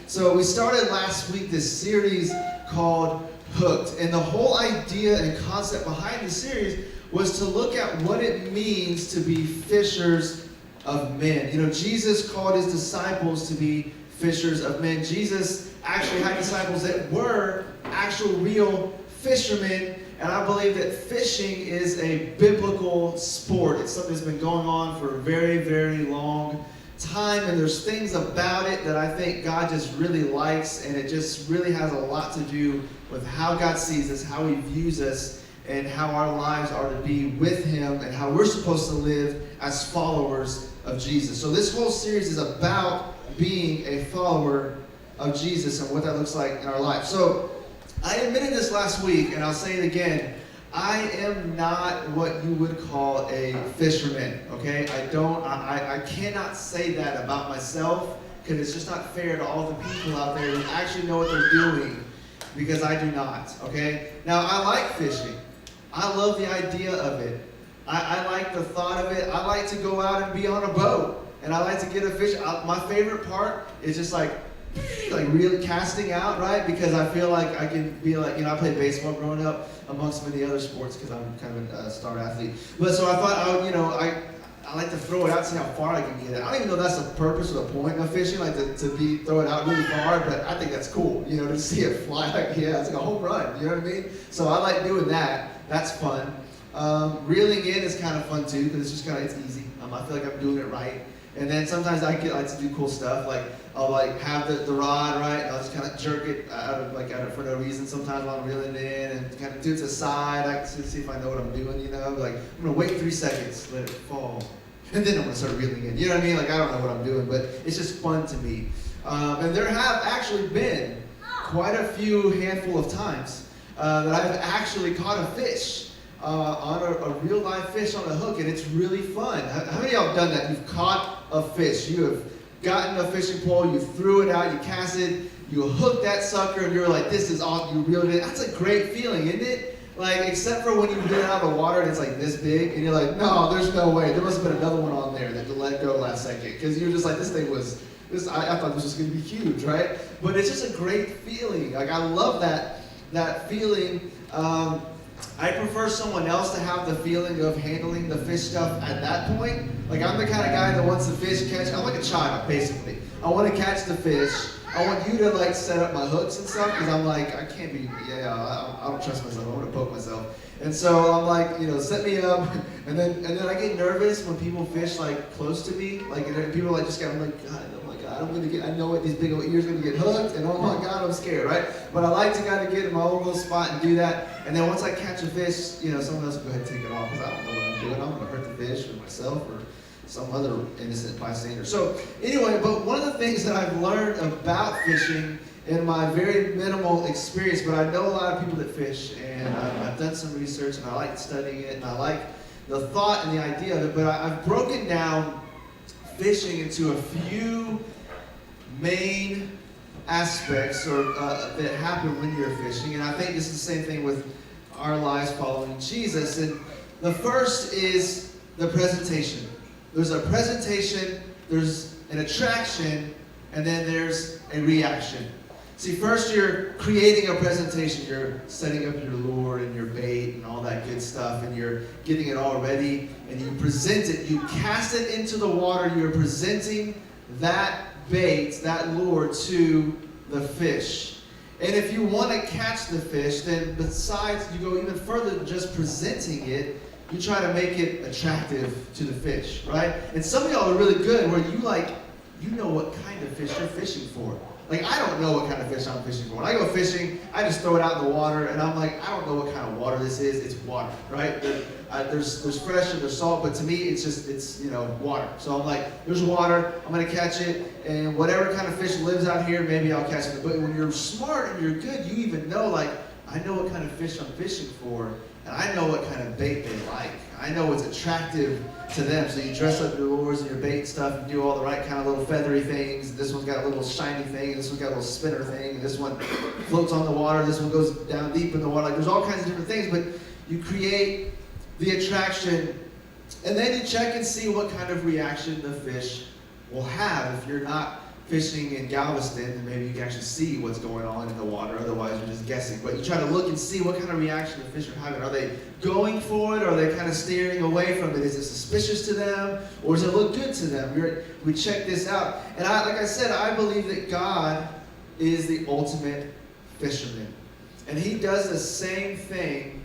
So we started last week this series called Hooked. And the whole idea and concept behind the series was to look at what it means to be fishers of men. You know, Jesus called his disciples to be fishers of men. Jesus actually had disciples that were actual real fishermen. And I believe that fishing is a biblical sport. It's something that's been going on for a very, very long time. And there's things about it that I think God just really likes. And it just really has a lot to do with how God sees us, how he views us, and how our lives are to be with him, and how we're supposed to live as followers of Jesus. So this whole series is about being a follower of Jesus and what that looks like in our life. So I admitted this last week, and I'll say it again. I am not what you would call a fisherman, okay? I cannot say that about myself, because it's just not fair to all the people out there who actually know what they're doing, because I do not, okay? Now, I like fishing. I love the idea of it. I like the thought of it. I like to go out and be on a boat, and I like to get a fish. My favorite part is just like really casting out, right? Because I feel like I can be like, I played baseball growing up amongst many other sports because I'm kind of a star athlete. But so I thought, I like to throw it out, see how far I can get it. I don't even know that's the purpose or the point of fishing, like to throw it out really far, but I think that's cool, to see it fly, it's like a home run, you know what I mean? So I like doing that. That's fun. Reeling in is kind of fun too, because it's just it's easy. I feel like I'm doing it right. And then sometimes I like to do cool stuff, like I'll have the rod, right? And I'll just kind of jerk it out for no reason. Sometimes while I'm reeling it in, and kind of do it to the side, I can see if I know what I'm doing, like I'm gonna wait 3 seconds, let it fall, and then I'm gonna start reeling in. You know what I mean? Like I don't know what I'm doing, but it's just fun to me. And there have actually been quite a few handful of times that I've actually caught a fish. On a real live fish on a hook, and it's really fun. How many of y'all have done that? You've caught a fish. You have gotten a fishing pole, you threw it out, you cast it, you hooked that sucker, and you're like, this is awesome, you reeled it in. That's a great feeling, isn't it? Like, except for when you get it out of the water and it's like this big, and you're like, no, there's no way. There must have been another one on there that you let go last second, because you're just like, this thing was, I thought this was going to be huge, right? But it's just a great feeling. Like, I love that feeling. I prefer someone else to have the feeling of handling the fish stuff at that point. Like, I'm the kind of guy that wants the fish catch. I'm like a child, basically. I want to catch the fish. I want you to, set up my hooks and stuff, because I'm like, I can't be, I don't trust myself. I want to poke myself. And so I'm like, set me up. And then I get nervous when people fish, close to me. And people just I'm like, God, I know what these big old ears are going to get hooked, and oh my God, I'm scared, right? But I like to kind of get in my own little spot and do that. And then once I catch a fish, someone else will go ahead and take it off, because I don't know what I'm doing. I'm going to hurt the fish or myself or some other innocent bystander. So anyway, but one of the things that I've learned about fishing in my very minimal experience, but I know a lot of people that fish, and I've done some research, and I like studying it, and I like the thought and the idea of it, but I've broken down fishing into a few main aspects that happen when you're fishing, and I think this is the same thing with our lives following Jesus. And the first is the presentation. There's a presentation, there's an attraction, and then there's a reaction. See, first you're creating a presentation. You're setting up your lure and your bait and all that good stuff, and you're getting it all ready, and you present it. You cast it into the water. You're presenting that bait, that lure, to the fish. And if you want to catch the fish, then besides, you go even further than just presenting it, you try to make it attractive to the fish, right? And some of y'all are really good where you know what kind of fish you're fishing for. I don't know what kind of fish I'm fishing for. When I go fishing, I just throw it out in the water, and I'm like, I don't know what kind of water this is. It's water, right? There's fresh and there's salt, but to me, it's water. So I'm like, there's water. I'm gonna catch it, and whatever kind of fish lives out here, maybe I'll catch it. But when you're smart and you're good, you even know, I know what kind of fish I'm fishing for, and I know what kind of bait they like. I know what's attractive to them. So you dress up your lures and your bait stuff and do all the right kind of little feathery things. This one's got a little shiny thing, and this one's got a little spinner thing, and this one floats on the water, this one goes down deep in the water. There's all kinds of different things, but you create the attraction, and then you check and see what kind of reaction the fish will have. If you're not fishing in Galveston, then maybe you can actually see what's going on in the water. Otherwise, you're just guessing. But you try to look and see what kind of reaction the fish are having. Are they going for it? Or are they kind of steering away from it? Is it suspicious to them? Or does it look good to them? We check this out. And like I said, I believe that God is the ultimate fisherman. And he does the same thing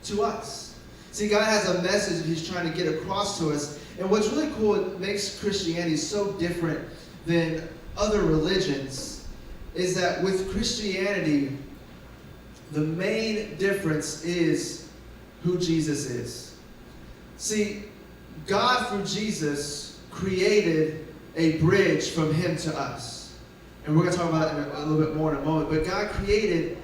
to us. See, God has a message that he's trying to get across to us. And what's really cool, it makes Christianity so different than other religions, is that with Christianity, the main difference is who Jesus is. See, God through Jesus created a bridge from him to us. And we're going to talk about it a little bit more in a moment. But God created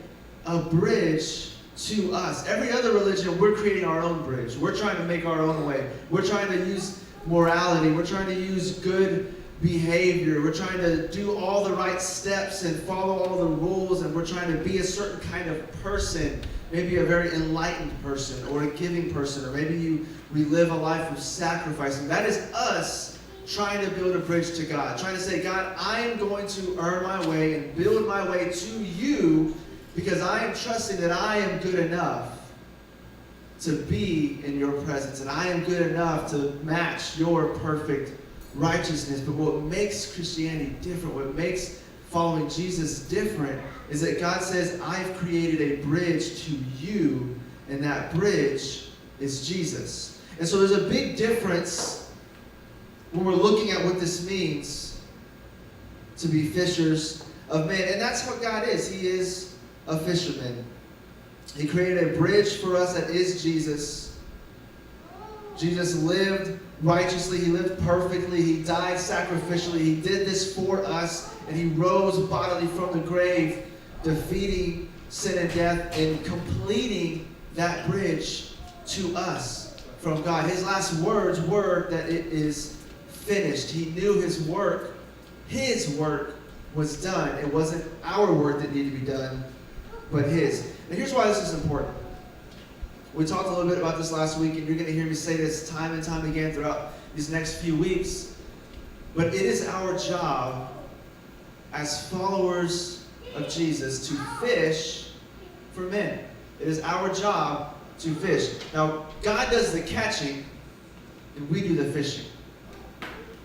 a bridge to us. Every other religion, we're creating our own bridge. We're trying to make our own way. We're trying to use morality. We're trying to use good behavior. We're trying to do all the right steps and follow all the rules, and we're trying to be a certain kind of person, maybe a very enlightened person or a giving person, or maybe we live a life of sacrifice. And that is us trying to build a bridge to God, trying to say, God, I am going to earn my way and build my way to you because I am trusting that I am good enough to be in your presence, and I am good enough to match your perfect righteousness. But what makes Christianity different, what makes following Jesus different, is that God says, I've created a bridge to you, and that bridge is Jesus. And so there's a big difference when we're looking at what this means to be fishers of men. And that's what God is. He is a fisherman. He created a bridge for us that is Jesus. Jesus lived righteously. He lived perfectly. He died sacrificially. He did this for us. And he rose bodily from the grave, defeating sin and death and completing that bridge to us from God. His last words were that it is finished. He knew his work was done. It wasn't our work that needed to be done, but his. And here's why this is important. We talked a little bit about this last week, and you're going to hear me say this time and time again throughout these next few weeks. But it is our job as followers of Jesus to fish for men. It is our job to fish. Now, God does the catching, and we do the fishing.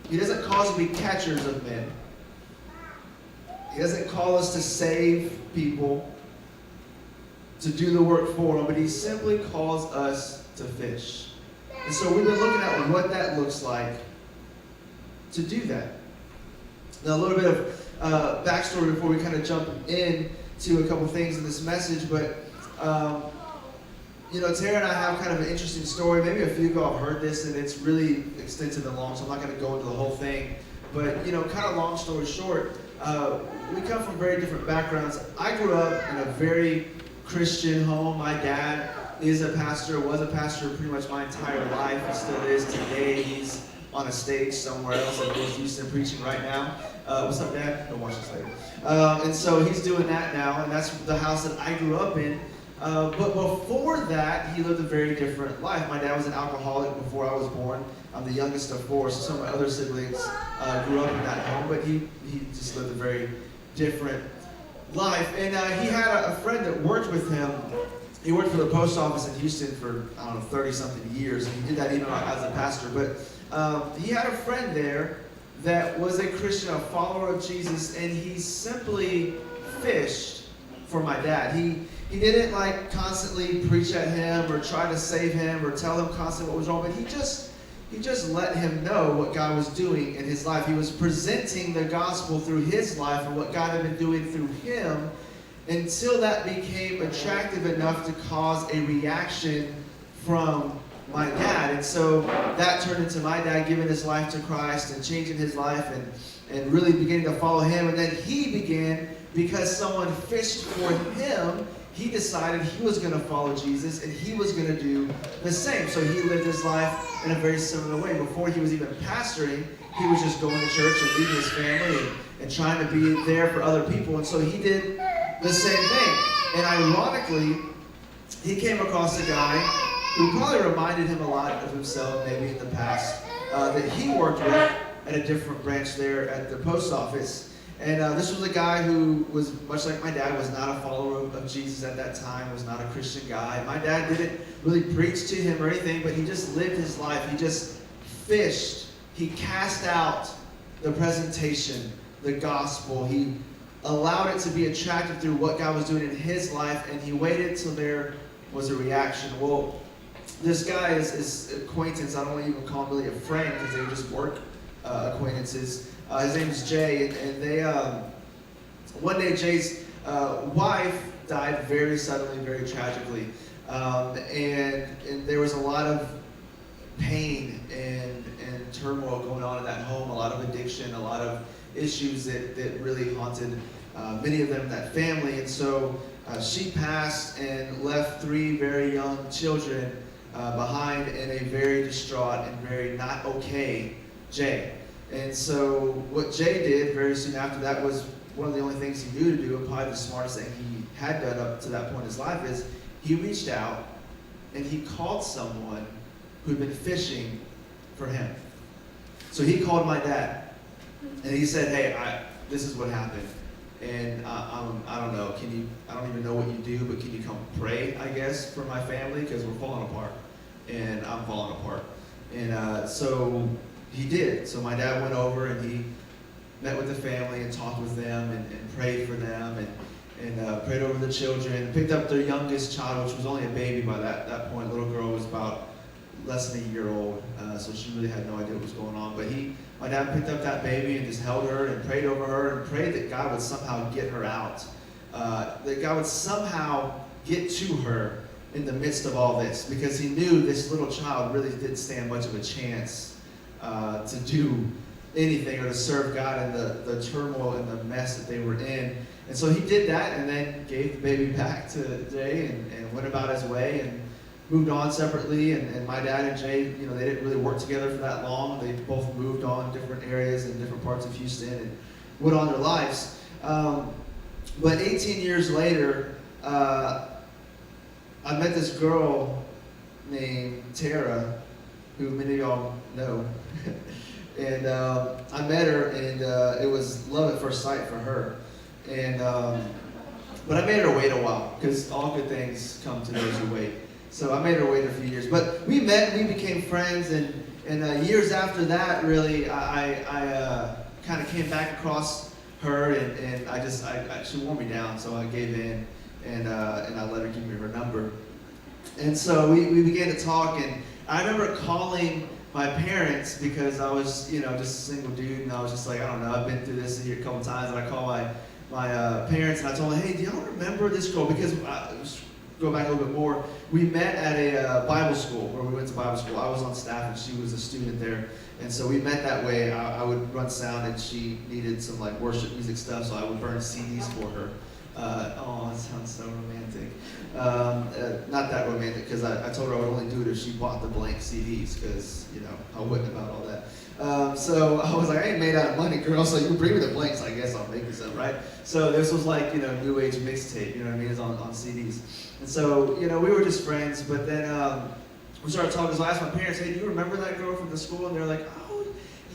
He doesn't call us to be catchers of men. He doesn't call us to save people, to do the work for them, but he simply calls us to fish. And so we've been looking at what that looks like to do that. Now, a little bit of backstory before we kind of jump into a couple things in this message, but Tara and I have kind of an interesting story. Maybe a few of you have heard this, and it's really extensive and long, so I'm not going to go into the whole thing. But, kind of long story short, we come from very different backgrounds. I grew up in a very Christian home. My dad is a pastor, was a pastor pretty much my entire life. He still is today. He's on a stage somewhere else in North Houston preaching right now. What's up, Dad? Don't watch this later. And so he's doing that now, and that's the house that I grew up in. But before that, he lived a very different life. My dad was an alcoholic before I was born. I'm the youngest of four, so some of my other siblings grew up in that home, but he just lived a very different life. And he had a friend that worked with him. He worked for the post office in Houston for, 30-something years, and he did that even as a pastor. But he had a friend there that was a Christian, a follower of Jesus, and he simply fished for my dad. He didn't constantly preach at him or try to save him or tell him constantly what was wrong, but he just let him know what God was doing in his life. He was presenting the gospel through his life and what God had been doing through him until that became attractive enough to cause a reaction from my dad. And so that turned into my dad giving his life to Christ and changing his life and really beginning to follow him. And then he began, because someone fished for him, he decided he was going to follow Jesus and he was going to do the same. So he lived his life in a very similar way. Before he was even pastoring, he was just going to church and leading his family and trying to be there for other people. And so he did the same thing. And ironically, he came across a guy who probably reminded him a lot of himself maybe in the past that he worked with at a different branch there at the post office. And this was a guy who was, much like my dad, was not a follower of Jesus at that time, was not a Christian guy. My dad didn't really preach to him or anything, but he just lived his life. He just fished. He cast out the presentation, the gospel. He allowed it to be attractive through what God was doing in his life, and he waited till there was a reaction. Well, this guy is acquaintance. I don't even call him really a friend because they were just work acquaintances. His name is Jay, and they one day Jay's wife died very suddenly, very tragically, and there was a lot of pain and turmoil going on in that home, a lot of addiction, a lot of issues that really haunted many of them in that family. And so she passed and left 3 very young children behind in a very distraught and very not okay Jay. And so what Jay did very soon after that was one of the only things he knew to do, and probably the smartest thing he had done up to that point in his life, is he reached out and he called someone who'd been fishing for him. So he called my dad and he said, "Hey, this is what happened, and I don't know, I don't even know what you do, but can you come pray, I guess, for my family, because we're falling apart, and I'm falling apart." And so he did. So my dad went over and he met with the family and talked with them and prayed for them and prayed over the children, picked up their youngest child, which was only a baby by that point. The little girl was about less than a year old, so she really had no idea what was going on. But my dad picked up that baby and just held her and prayed over her and prayed that God would somehow get her out, that God would somehow get to her in the midst of all this, because he knew this little child really didn't stand much of a chance to do anything or to serve God in the turmoil and the mess that they were in. And so he did that and then gave the baby back to Jay and went about his way and moved on separately. And my dad and Jay, they didn't really work together for that long. They both moved on different areas in different parts of Houston and went on their lives. But 18 years later, I met this girl named Tara, who many of y'all know. And I met her, and it was love at first sight for her. And but I made her wait a while, because all good things come to those who wait. So I made her wait a few years. But we met, we became friends, and years after that, really, I kind of came back across her, and she wore me down, so I gave in, and I let her give me her number. And so we began to talk, and I remember calling my parents, because I was, just a single dude, and I was just like, I don't know, I've been through this here a couple times, and I called my parents, and I told them, "Hey, do y'all remember this girl?" Because go back a little bit more, we met at a Bible school, where we went to Bible school. I was on staff, and she was a student there, and so we met that way. I would run sound, and she needed some worship music stuff, so I would burn CDs for her. Oh, that sounds so romantic. Not that romantic, because I told her I would only do it if she bought the blank CDs, because, I wouldn't about all that. So I was like, I ain't made out of money, girl, so you bring me the blanks, I guess I'll make this up, right? So this was new age mixtape, you know what I mean? It's on CDs. And so, we were just friends, but then we started talking, so I asked my parents, "Hey, do you remember that girl from the school?" And they're like, "Oh,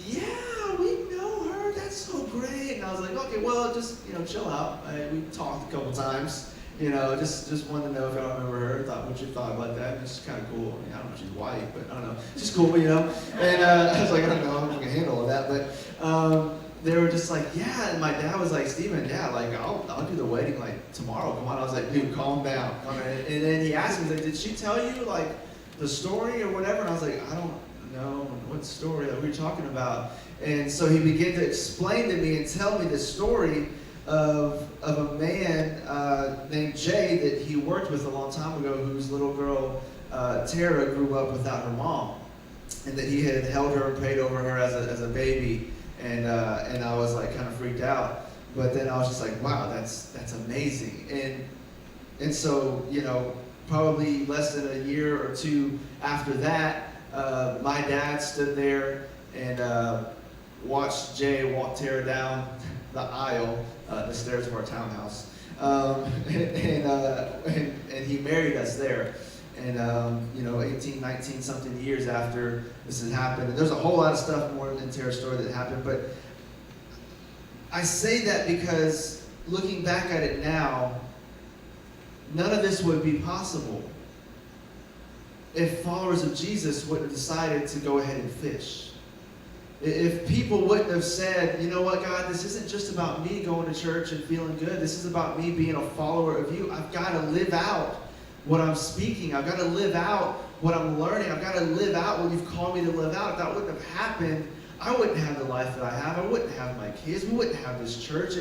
yeah, we know her, that's so great." And I was like, "Okay, well, just, chill out." We talked a couple times. Just wanted to know if y'all remember her. Thought what you thought about that. It's kind of cool. I don't know if she's white, but I don't know. She's cool, And I was like, I don't know if I can handle all that. But they were just like, yeah. And my dad was like, "Steven, yeah, I'll do the wedding tomorrow. Come on." I was like, "Dude, calm down." And then he asked me, he's like, "Did she tell you the story or whatever?" And I was like, "I don't know what story that we were talking about." And so he began to explain to me and tell me the story of a man named Jay that he worked with a long time ago, whose little girl Tara grew up without her mom, and that he had held her and prayed over her as a baby, and I was kind of freaked out. But then I was just like, wow, that's amazing. And so probably less than a year or two after that, my dad stood there and watched Jay walk Tara down the aisle, the stairs of our townhouse, and he married us there. And 18, 19 something years after this had happened, and there's a whole lot of stuff more in Tara's story that happened. But I say that because looking back at it now, none of this would be possible if followers of Jesus wouldn't have decided to go ahead and fish. If people wouldn't have said, you know what, God, this isn't just about me going to church and feeling good. This is about me being a follower of you. I've got to live out what I'm speaking. I've got to live out what I'm learning. I've got to live out what you've called me to live out. If that wouldn't have happened, I wouldn't have the life that I have. I wouldn't have my kids. We wouldn't have this church.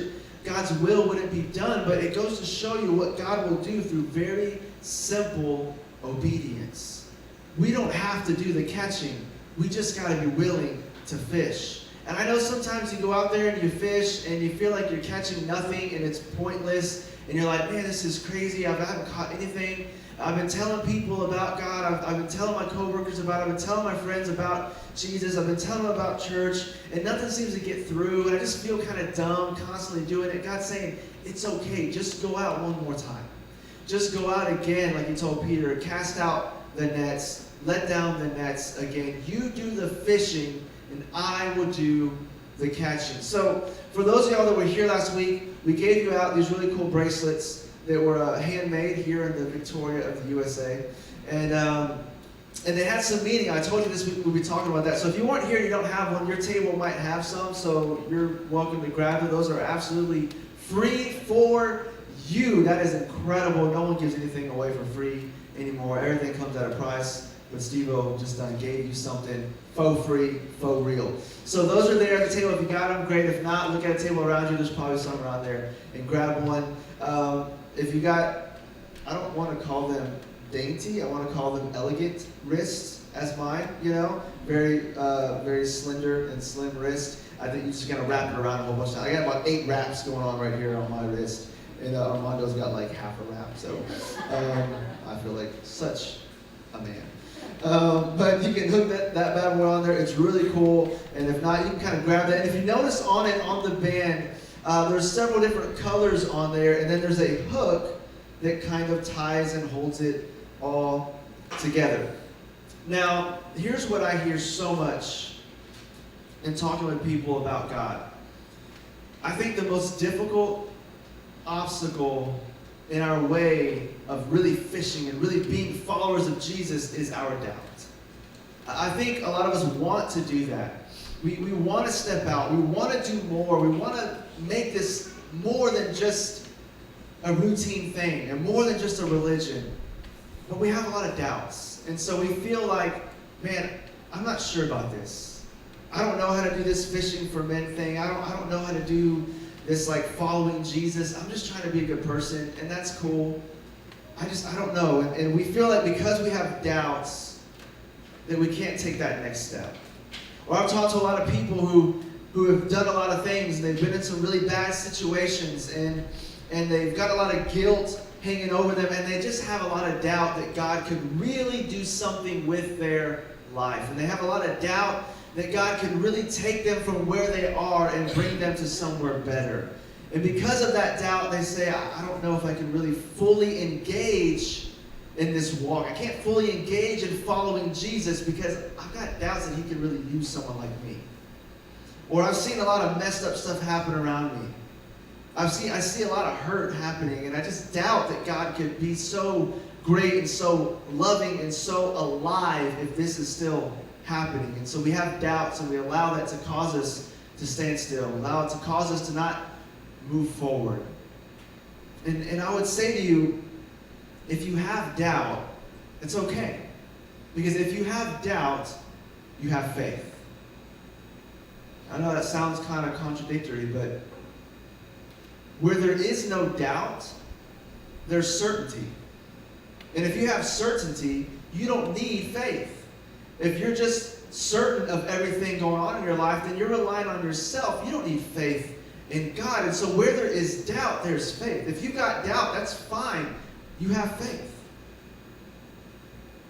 God's will wouldn't be done. But it goes to show you what God will do through very simple obedience. We don't have to do the catching. We just got to be willing to fish. And I know sometimes you go out there and you fish and you feel like you're catching nothing and it's pointless and you're like, man, this is crazy. I haven't caught anything. I've been telling people about God. I've been telling my coworkers about it. I've been telling my friends about Jesus. I've been telling them about church and nothing seems to get through and I just feel kind of dumb constantly doing it. God's saying, it's okay. Just go out one more time. Just go out again like he told Peter. Cast out the nets. Let down the nets again. You do the fishing and I will do the catching. So for those of y'all that were here last week, we gave you out these really cool bracelets that were handmade here in the Victoria of the USA. And they had some meaning. I told you this week we'll be talking about that. So if you weren't here and you don't have one, your table might have some, so you're welcome to grab them. Those are absolutely free for you. That is incredible. No one gives anything away for free anymore. Everything comes at a price. But Steveo just gave you something faux free, faux real. So those are there at the table. If you got them, great. If not, look at a table around you. There's probably some around there. And grab one. If you got, I don't want to call them dainty. I want to call them elegant wrists as mine, you know. Very, very slender and slim wrist. I think you just got to wrap it around a whole bunch of times. I got about 8 wraps going on right here on my wrist. And Armando's got like half a wrap. So I feel like such a man. But you can hook that bad boy on there. It's really cool. And if not, you can kind of grab that. And if you notice on it, on the band, there's several different colors on there. And then there's a hook that kind of ties and holds it all together. Now, here's what I hear so much in talking with people about God. I think the most difficult obstacle in our way of really fishing and really being followers of Jesus is our doubt. I think a lot of us want to do that. We want to step out. We want to do more. We want to make this more than just a routine thing and more than just a religion. But we have a lot of doubts. And so we feel like, man, I'm not sure about this. I don't know how to do this fishing for men thing. I don't know how to do this like following Jesus. I'm just trying to be a good person, and that's cool. I don't know. And we feel like because we have doubts that we can't take that next step. Or I've talked to a lot of people who have done a lot of things, and they've been in some really bad situations, and they've got a lot of guilt hanging over them, and they just have a lot of doubt that God could really do something with their life. And they have a lot of doubt that God can really take them from where they are and bring them to somewhere better. And because of that doubt, they say, I don't know if I can really fully engage in this walk. I can't fully engage in following Jesus because I've got doubts that he can really use someone like me. Or I've seen a lot of messed up stuff happen around me. I see a lot of hurt happening, and I just doubt that God could be so great and so loving and so alive if this is still happening. And so we have doubts, and we allow that to cause us to stand still, allow it to cause us to not move forward. And I would say to you, if you have doubt, it's okay. Because if you have doubt, you have faith. I know that sounds kind of contradictory, but where there is no doubt, there's certainty. And if you have certainty, you don't need faith. If you're just certain of everything going on in your life, then you're relying on yourself. You don't need faith in God. And so where there is doubt, there's faith. If you've got doubt, that's fine. You have faith.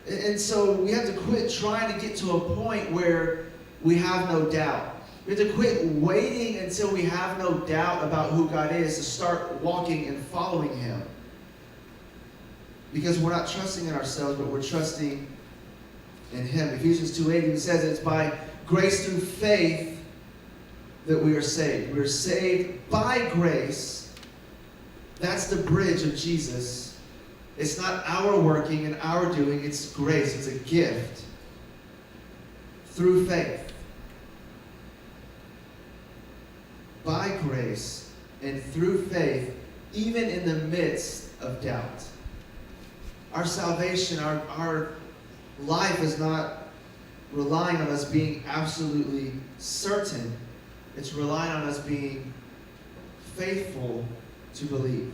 And so we have to quit trying to get to a point where we have no doubt. We have to quit waiting until we have no doubt about who God is to start walking and following him. Because we're not trusting in ourselves, but we're trusting in him. Ephesians 2:8 even says it's by grace through faith that we are saved. We are saved by grace. That's the bridge of Jesus. It's not our working and our doing. It's grace. It's a gift through faith. By grace and through faith, even in the midst of doubt. Our salvation, our life is not relying on us being absolutely certain. It's relying on us being faithful to believe.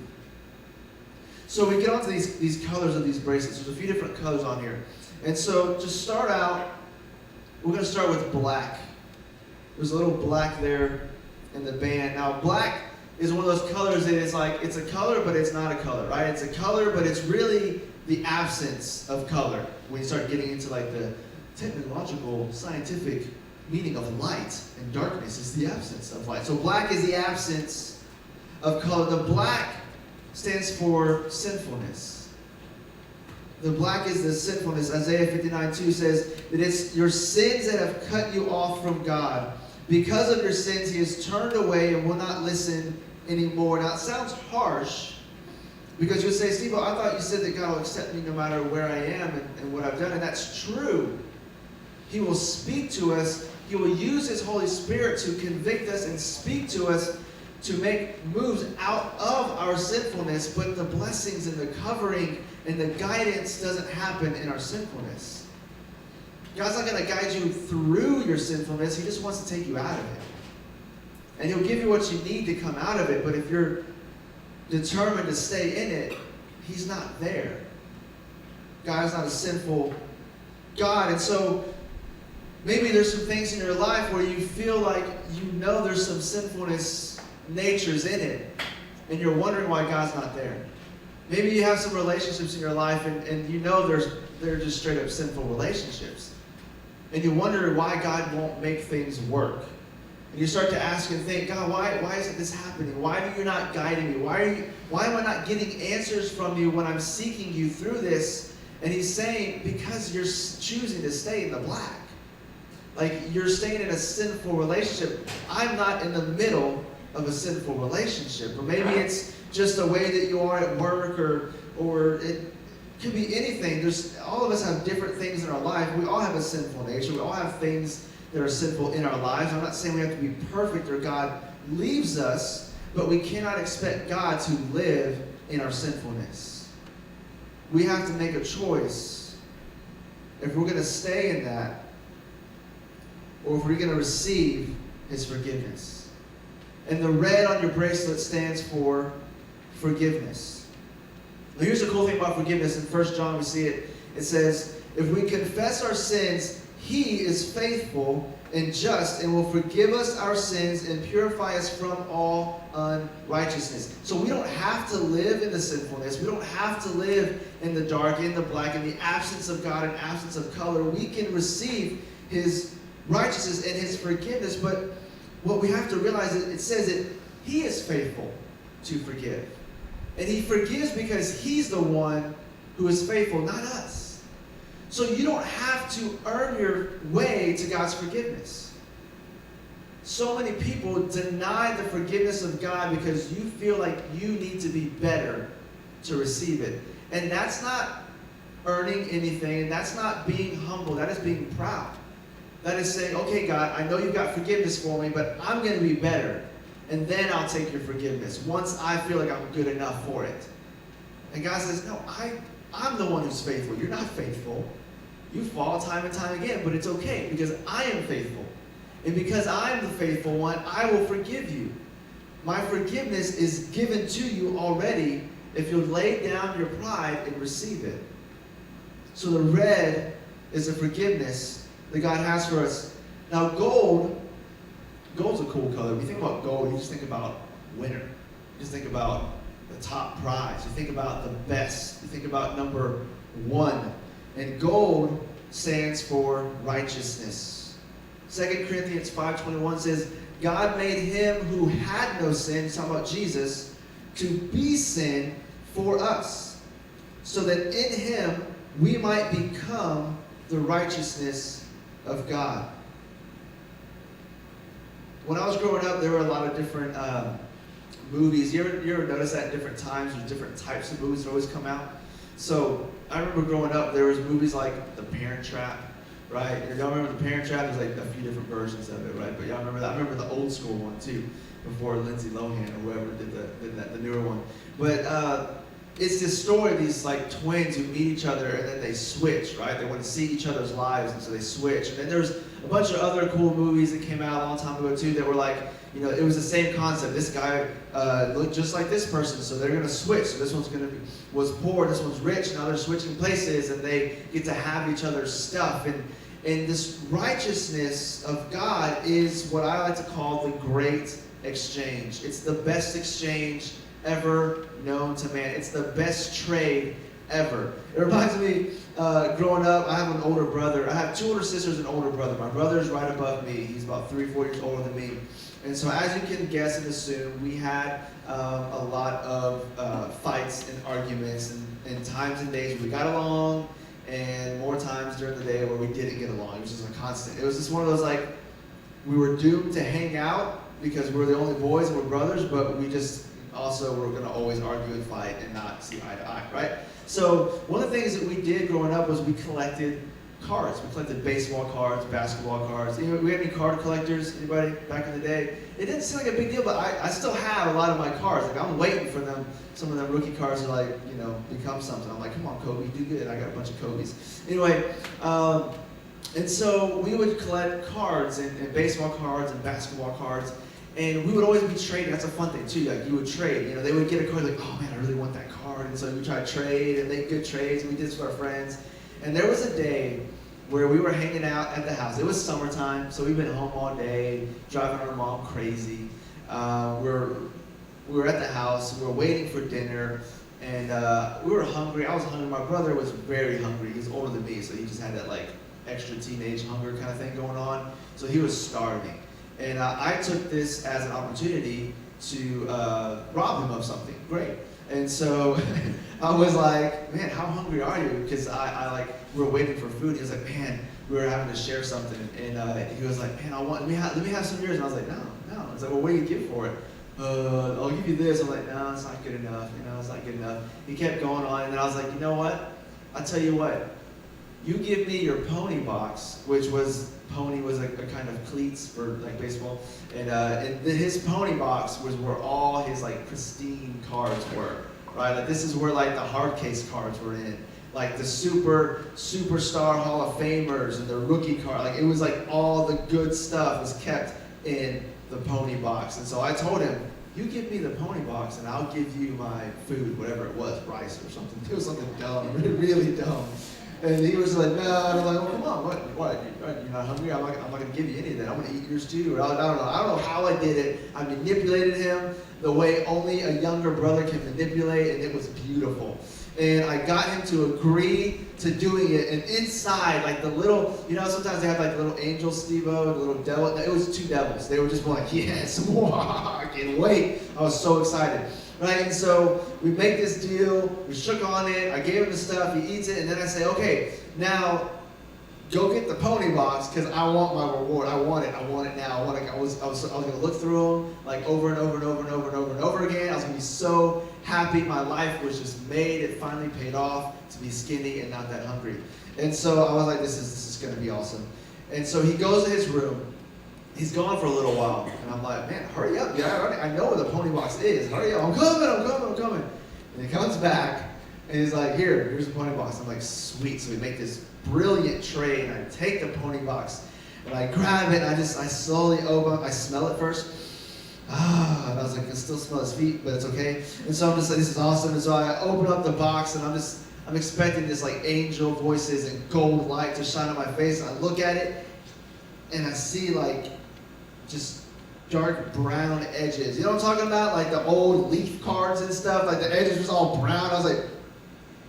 So we get onto these colors of these bracelets. There's a few different colors on here. And so to start out, we're going to start with black. There's a little black there in the band. Now black is one of those colors that is like, it's a color, but it's not a color, right? It's a color, but it's really the absence of color. When you start getting into like the technological, scientific meaning of light and darkness is the absence of light. So black is the absence of color. The black stands for sinfulness. The black is the sinfulness. Isaiah 59:2 says that it's your sins that have cut you off from God. Because of your sins, he has turned away and will not listen anymore. Now, it sounds harsh because you'll say, Steve, I thought you said that God will accept me no matter where I am and what I've done. And that's true. He will speak to us. He will use his Holy Spirit to convict us and speak to us to make moves out of our sinfulness. But the blessings and the covering and the guidance doesn't happen in our sinfulness. God's not going to guide you through your sinfulness. He just wants to take you out of it. And he'll give you what you need to come out of it. But if you're determined to stay in it, he's not there. God is not a sinful God. And so maybe there's some things in your life where you feel like you know there's some sinfulness natures in it. And you're wondering why God's not there. Maybe you have some relationships in your life and you know they're just straight up sinful relationships. And you wonder why God won't make things work. And you start to ask and think, God, why isn't this happening? Why are you not guiding me? Why am I not getting answers from you when I'm seeking you through this? And he's saying, because you're choosing to stay in the black. Like you're staying in a sinful relationship. I'm not in the middle of a sinful relationship. Or maybe it's just the way that you are at work or it could be anything. All of us have different things in our life. We all have a sinful nature. We all have things that are sinful in our lives. I'm not saying we have to be perfect or God leaves us, but we cannot expect God to live in our sinfulness. We have to make a choice if we're going to stay in that or if we're going to receive his forgiveness. And the red on your bracelet stands for forgiveness. Now here's the cool thing about forgiveness. In 1 John we see it. It says, if we confess our sins, he is faithful and just and will forgive us our sins and purify us from all unrighteousness. So we don't have to live in the sinfulness. We don't have to live in the dark, in the black, in the absence of God, in absence of color. We can receive his righteousness and his forgiveness. But what we have to realize is it says that he is faithful to forgive. And he forgives because he's the one who is faithful, not us. So you don't have to earn your way to God's forgiveness. So many people deny the forgiveness of God because you feel like you need to be better to receive it. And that's not earning anything, and that's not being humble. That is being proud. That is saying, okay, God, I know you've got forgiveness for me, but I'm going to be better. And then I'll take your forgiveness once I feel like I'm good enough for it. And God says, no, I'm the one who's faithful. You're not faithful. You fall time and time again, but it's okay because I am faithful. And because I'm the faithful one, I will forgive you. My forgiveness is given to you already if you'll lay down your pride and receive it. So the red is the forgiveness that God has for us. Now gold's a cool color. When you think about gold, you just think about winner. You just think about the top prize. You think about the best. You think about number one. And gold stands for righteousness. 2 Corinthians 5:21 says, God made him who had no sin, talking about Jesus, to be sin for us, so that in him we might become the righteousness of God. when I was growing up, there were a lot of different movies. You ever notice that at different times there's different types of movies that always come out? So I remember growing up, there was movies like The Parent Trap, right? Y'all remember The Parent Trap? There's like a few different versions of it, right? But y'all remember that? I remember the old school one too, before Lindsay Lohan or whoever did the newer one. But it's this story of these like twins who meet each other and then they switch, right? They want to see each other's lives, and so they switch. And then there's a bunch of other cool movies that came out a long time ago too that were like, you know, it was the same concept. This guy looked just like this person, so they're gonna switch. So this one's was poor, this one's rich. Now they're switching places, and they get to have each other's stuff. And this righteousness of God is what I like to call the great exchange. It's the best exchange ever known to man. It's the best trade ever. It reminds me, growing up, I have an older brother. I have two older sisters and an older brother. My brother is right above me. He's about 3-4 years older than me. And so as you can guess and assume, we had a lot of fights and arguments and times and days where we got along, and more times during the day where we didn't get along. It was just a constant. It was just one of those, like, we were doomed to hang out because we were the only boys and we're brothers, but we just also were going to always argue and fight and not see eye to eye, right? So one of the things that we did growing up was we collected cards. We collected baseball cards, basketball cards. We had any card collectors? Anybody back in the day? It didn't seem like a big deal, but I still have a lot of my cards. Like, I'm waiting for them. Some of them rookie cards to, like, you know, become something. I'm like, come on, Kobe, do good. I got a bunch of Kobe's. Anyway, and so we would collect cards and baseball cards and basketball cards. And we would always be trading. That's a fun thing too. Like, you would trade. You know, they would get a card like, oh man, I really want that card. And so we try to trade and make good trades. And we did this with our friends. And there was a day where we were hanging out at the house. It was summertime, so we've been home all day, driving our mom crazy. We were at the house. We were waiting for dinner, and we were hungry. I was hungry. My brother was very hungry. He's older than me, so he just had that like extra teenage hunger kind of thing going on. So he was starving. And I took this as an opportunity to rob him of something. Great. And so I was like, man, how hungry are you? Because we were waiting for food. He was like, man, we were having to share something. And he was like, man, let me have some of yours. And I was like, no. I was like, well, what do you give for it? I'll give you this. I'm like, no, it's not good enough. You know, it's not good enough. He kept going on. And then I was like, you know what? I'll tell you what. You give me your pony box, which was, pony was a kind of cleats for like baseball, and his pony box was where all his like pristine cards were, right? Like, this is where like the hard case cards were in, like the superstar Hall of Famers and the rookie card. Like, it was like all the good stuff was kept in the pony box. And so I told him, you give me the pony box and I'll give you my food, whatever it was, rice or something. It was something dumb, really dumb. And he was like, no, and I'm like, well, come on, what? You're not hungry? I'm not going to give you any of that. I'm going to eat yours too. Or I don't know how I did it. I manipulated him the way only a younger brother can manipulate, and it was beautiful. And I got him to agree to doing it. And inside, like the little, you know, sometimes they have like the little angel Steveo and the little devil. It was two devils. They were just like, yes, I can't wait. I was so excited. Right, and so we make this deal, we shook on it, I gave him the stuff, he eats it, and then I say, okay, now go get the pony box, because I want my reward. I want it now. I was going to look through them like over and over and over and over and over and over again. I was going to be so happy. My life was just made. It finally paid off to be skinny and not that hungry. And so I was like, this is going to be awesome. And so he goes to his room. He's gone for a little while, and I'm like, man, hurry up. Yeah, I know where the pony box is. Hurry up. I'm coming. And he comes back, and he's like, here's the pony box. I'm like, sweet. So we make this brilliant trade, and I take the pony box, and I grab it, and I slowly open it. I smell it first. And I was like, I can still smell his feet, but it's okay. And so I'm just like, this is awesome. And so I open up the box, and I'm expecting this like angel voices and gold light to shine on my face. And I look at it, and I see like just dark brown edges. You know what I'm talking about? Like the old Leaf cards and stuff. Like the edges was all brown. I was like,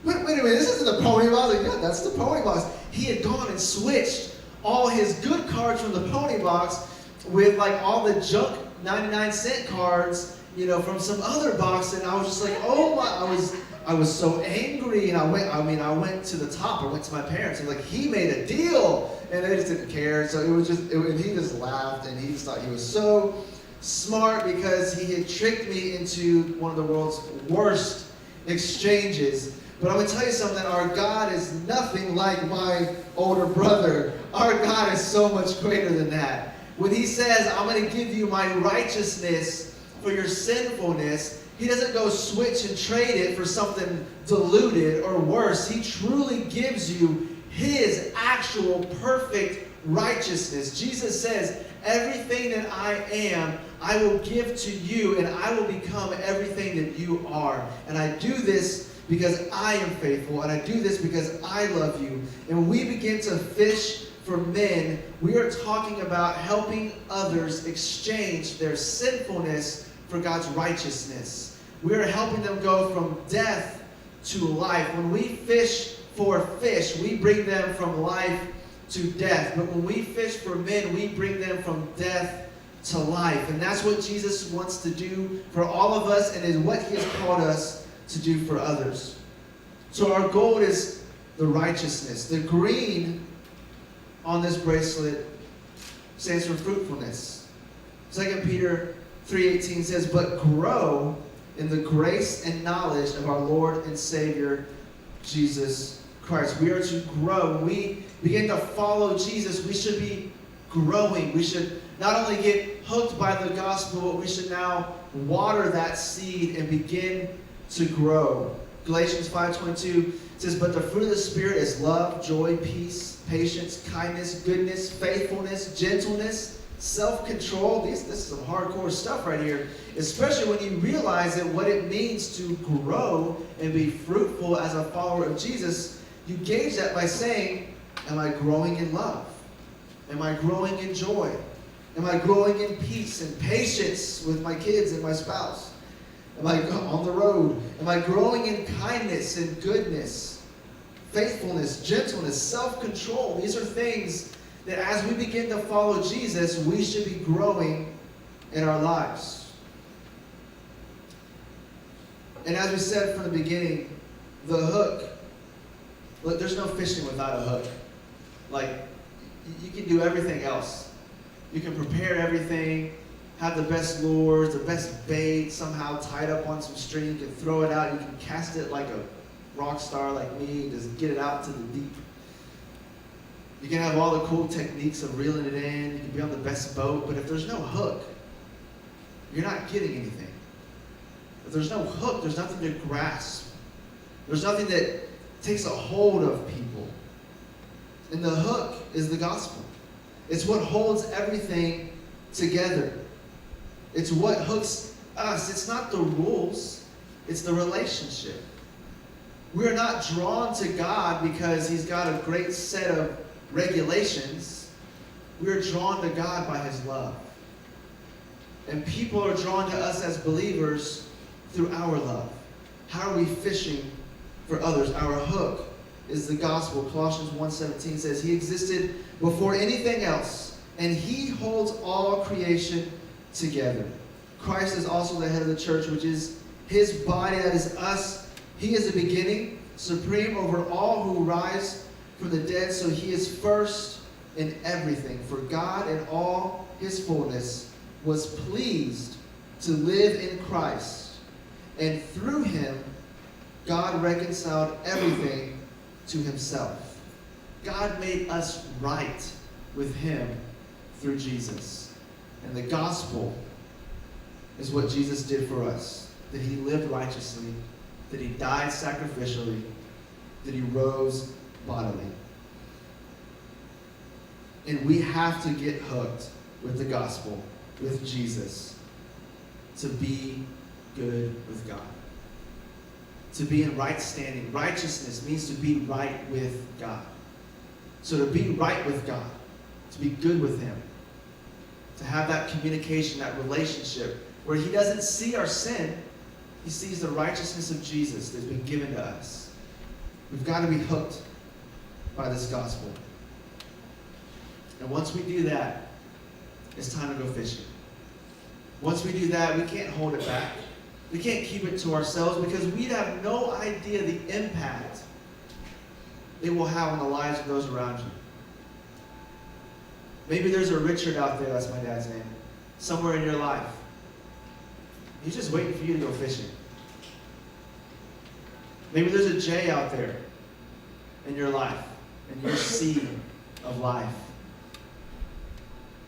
wait a minute, this isn't the pony box. I was like, yeah, that's the pony box. He had gone and switched all his good cards from the pony box with like all the junk 99-cent cards, you know, from some other box. And I was just like, oh my, I was I was so angry, and I went to the top. I went to my parents, and like, he made a deal, and they just didn't care. So and he just laughed, and he just thought he was so smart because he had tricked me into one of the world's worst exchanges. But I'm going to tell you something, our God is nothing like my older brother. Our God is so much greater than that. When he says, I'm going to give you my righteousness for your sinfulness, he doesn't go switch and trade it for something diluted or worse. He truly gives you his actual perfect righteousness. Jesus says, everything that I am, I will give to you, and I will become everything that you are. And I do this because I am faithful, and I do this because I love you. And when we begin to fish for men, we are talking about helping others exchange their sinfulness for God's righteousness. We are helping them go from death to life. When we fish for fish, we bring them from life to death. But when we fish for men, we bring them from death to life. And that's what Jesus wants to do for all of us, and is what he has called us to do for others. So our gold is the righteousness. The green on this bracelet stands for fruitfulness. 2 Peter 3:18 says, but grow in the grace and knowledge of our Lord and Savior, Jesus Christ. We are to grow. When we begin to follow Jesus, we should be growing. We should not only get hooked by the gospel, but we should now water that seed and begin to grow. Galatians 5:22 says, but the fruit of the Spirit is love, joy, peace, patience, kindness, goodness, faithfulness, gentleness, self-control. This is some hardcore stuff right here, especially when you realize that what it means to grow and be fruitful as a follower of Jesus. You gauge that by saying, am I growing in love? Am I growing in joy? Am I growing in peace and patience with my kids and my spouse? Am I on the road? Am I growing in kindness and goodness, faithfulness, gentleness, self-control? These are things that as we begin to follow Jesus, we should be growing in our lives. And as we said from the beginning, the hook. Look, there's no fishing without a hook. Like, you can do everything else. You can prepare everything, have the best lures, the best bait, somehow tied up on some string. You can throw it out. You can cast it like a rock star like me and just get it out to the deep. You can have all the cool techniques of reeling it in. You can be on the best boat. But if there's no hook, you're not getting anything. If there's no hook, there's nothing to grasp. There's nothing that takes a hold of people. And the hook is the gospel. It's what holds everything together. It's what hooks us. It's not the rules. It's the relationship. We're not drawn to God because he's got a great set of regulations. We're drawn to God by his love. And people are drawn to us as believers through our love. How are we fishing for others? Our hook is the gospel. Colossians 1:17 says, he existed before anything else, and he holds all creation together. Christ is also the head of the church, which is his body, that is us. He is the beginning, supreme over all who rise from the dead, so he is first in everything. For God in all his fullness was pleased to live in Christ, and through him God reconciled everything to himself. God made us right with him through Jesus. And the gospel is what Jesus did for us. That he lived righteously, that he died sacrificially, that he rose bodily. And we have to get hooked with the gospel, with Jesus, to be good with God. To be in right standing. Righteousness means to be right with God. So to be right with God, to be good with him, to have that communication, that relationship, where he doesn't see our sin, he sees the righteousness of Jesus that's been given to us. We've got to be hooked by this gospel. And once we do that, it's time to go fishing. Once we do that, we can't hold it back. We can't keep it to ourselves because we'd have no idea the impact it will have on the lives of those around you. Maybe there's a Richard out there, that's my dad's name, somewhere in your life. He's just waiting for you to go fishing. Maybe there's a Jay out there in your life, in your sea of life.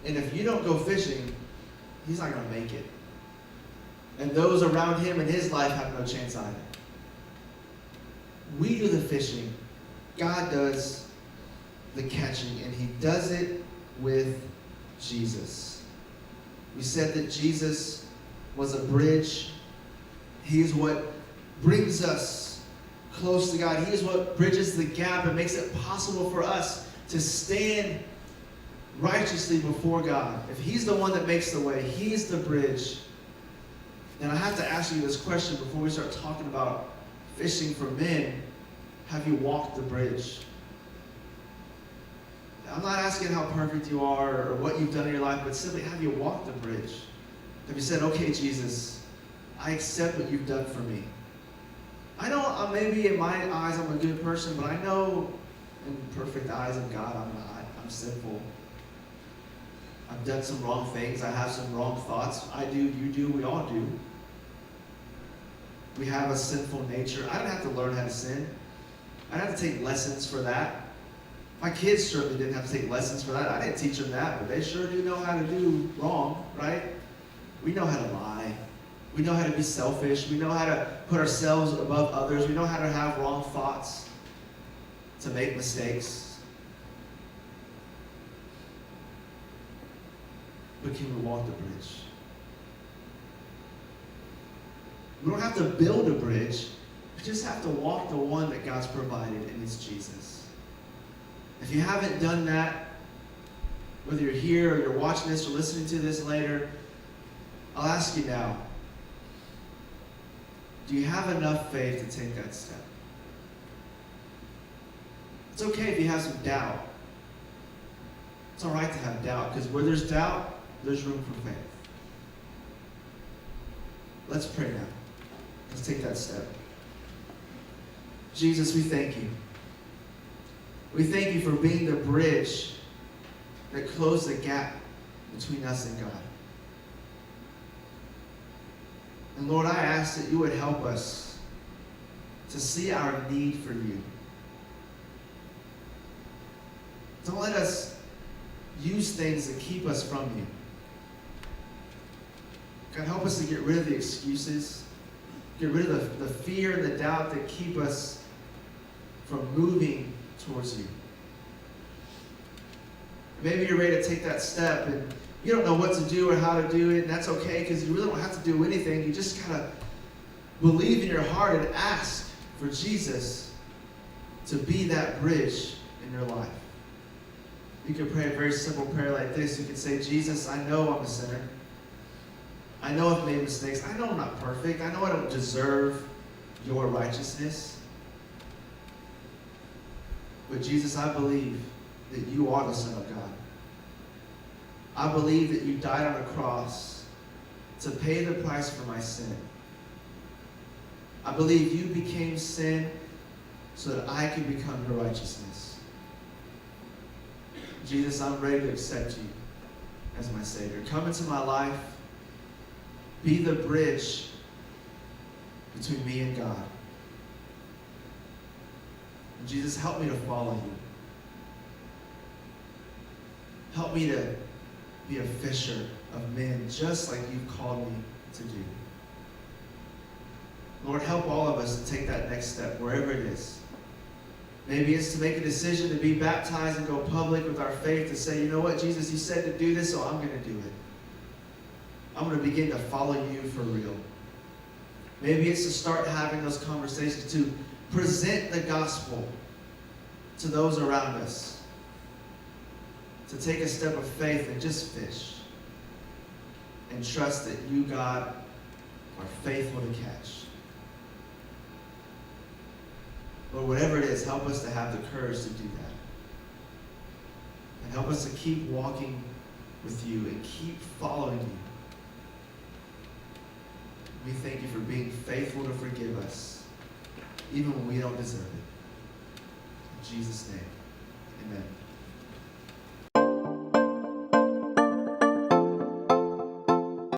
And if you don't go fishing, he's not going to make it. And those around him in his life have no chance either. We do the fishing. God does the catching, and he does it with Jesus. We said that Jesus was a bridge. He is what brings us close to God. He is what bridges the gap and makes it possible for us to stand righteously before God. If he's the one that makes the way, he's the bridge, then I have to ask you this question before we start talking about fishing for men. Have you walked the bridge? I'm not asking how perfect you are or what you've done in your life, but simply, have you walked the bridge? Have you said, okay, Jesus, I accept what you've done for me. I know maybe in my eyes I'm a good person, but I know in perfect eyes of God I'm not. I'm sinful. I've done some wrong things. I have some wrong thoughts. I do, you do, we all do. We have a sinful nature. I don't have to learn how to sin. I didn't have to take lessons for that. My kids certainly didn't have to take lessons for that. I didn't teach them that, but they sure do know how to do wrong, right? We know how to lie. We know how to be selfish. We know how to put ourselves above others. We know how to have wrong thoughts, to make mistakes. But can we walk the bridge? We don't have to build a bridge. We just have to walk the one that God's provided, and it's Jesus. If you haven't done that, whether you're here or you're watching this or listening to this later, I'll ask you now, do you have enough faith to take that step? It's okay if you have some doubt. It's all right to have doubt, because where there's doubt, there's room for faith. Let's pray now. Let's take that step. Jesus, we thank you. We thank you for being the bridge that closed the gap between us and God. And Lord, I ask that you would help us to see our need for you. Don't let us use things that keep us from you. God, help us to get rid of the excuses, get rid of the fear and the doubt that keep us from moving towards you. Maybe you're ready to take that step and you don't know what to do or how to do it, and that's okay, because you really don't have to do anything. You just gotta believe in your heart and ask for Jesus to be that bridge in your life. You can pray a very simple prayer like this. You can say, Jesus, I know I'm a sinner. I know I've made mistakes. I know I'm not perfect. I know I don't deserve your righteousness. But Jesus, I believe that you are the Son of God. I believe that you died on a cross to pay the price for my sin. I believe you became sin so that I could become your righteousness. Jesus, I'm ready to accept you as my Savior. Come into my life. Be the bridge between me and God. And Jesus, help me to follow you. Help me to be a fisher of men, just like you've called me to do. Lord, help all of us to take that next step, wherever it is. Maybe it's to make a decision to be baptized and go public with our faith, to say, you know what, Jesus, you said to do this, so I'm going to do it. I'm going to begin to follow you for real. Maybe it's to start having those conversations, to present the gospel to those around us, to take a step of faith and just fish and trust that you, God, are faithful to catch. Lord, whatever it is, help us to have the courage to do that. And help us to keep walking with you and keep following you. We thank you for being even when we don't deserve it. In Jesus' name, amen.